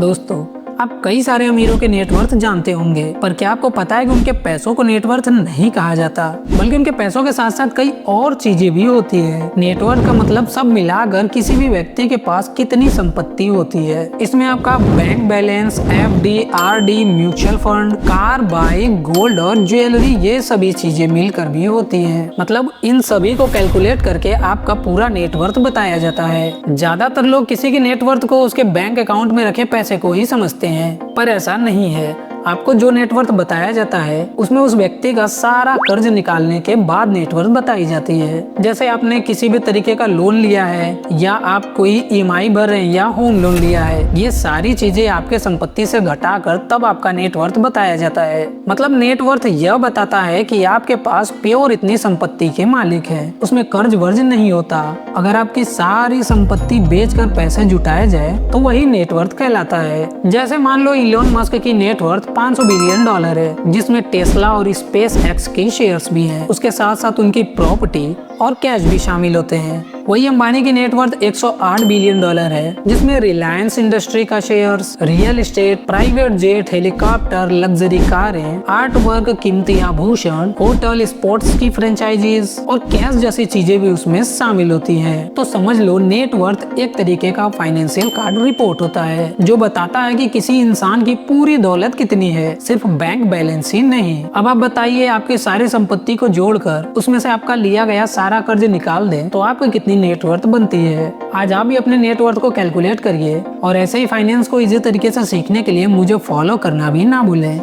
दोस्तों, आप कई सारे अमीरों के नेटवर्थ जानते होंगे, पर क्या आपको पता है कि उनके पैसों को नेटवर्थ नहीं कहा जाता, बल्कि उनके पैसों के साथ साथ कई और चीजें भी होती है। नेटवर्थ का मतलब सब मिलाकर किसी भी व्यक्ति के पास कितनी संपत्ति होती है। इसमें आपका bank balance, FD, RD, mutual fund, car, bike, gold और ज्वेलरी, ये सभी चीजें मिलकर भी होती है। मतलब इन सभी को कैलकुलेट करके आपका पूरा नेटवर्थ बताया जाता है। ज्यादातर लोग किसी के नेटवर्थ को उसके बैंक अकाउंट में रखे पैसे को ही समझते हैं, पर ऐसा नहीं है। आपको जो नेटवर्थ बताया जाता है उसमें उस व्यक्ति का सारा कर्ज निकालने के बाद नेटवर्थ बताई जाती है। जैसे आपने किसी भी तरीके का लोन लिया है, या आप कोई ईएमआई भर रहे हैं, या होम लोन लिया है, ये सारी चीजें आपके संपत्ति से घटाकर तब आपका नेटवर्थ बताया जाता है। मतलब नेटवर्थ यह बताता है कि आपके पास प्योर इतनी संपत्ति के मालिक है, उसमें कर्ज वर्ज नहीं होता। अगर आपकी सारी संपत्ति बेचकर पैसे जुटाए जाए तो वही नेटवर्थ कहलाता है। जैसे मान लो इलोन मस्क की नेटवर्थ $500 बिलियन है, जिसमें टेस्ला और स्पेस एक्स के शेयर्स भी हैं। उसके साथ साथ उनकी प्रॉपर्टी और कैश भी शामिल होते हैं। वही अंबानी की नेटवर्थ $108 बिलियन है, जिसमें रिलायंस इंडस्ट्री का shares, real estate, private jet, helicopter, luxury कारें, आर्ट वर्क, कीमती आभूषण, होटल, स्पोर्ट्स की फ्रेंचाइजीज और कैश जैसी चीजें भी उसमें शामिल होती हैं। तो समझ लो नेटवर्थ एक तरीके का फाइनेंशियल कार्ड रिपोर्ट होता है, जो बताता है कि किसी इंसान की पूरी दौलत कितनी है, सिर्फ बैंक बैलेंस ही नहीं। अब आप बताइए, आपकी सारी संपत्ति को जोड़कर उसमें से आपका लिया गया सारा कर्ज निकाल दें तो आपको कितनी नेटवर्थ बनती है। आज आप भी अपने नेटवर्थ को कैलकुलेट करिए, और ऐसे ही फाइनेंस को इजी तरीके से सीखने के लिए मुझे फॉलो करना भी ना भूलें।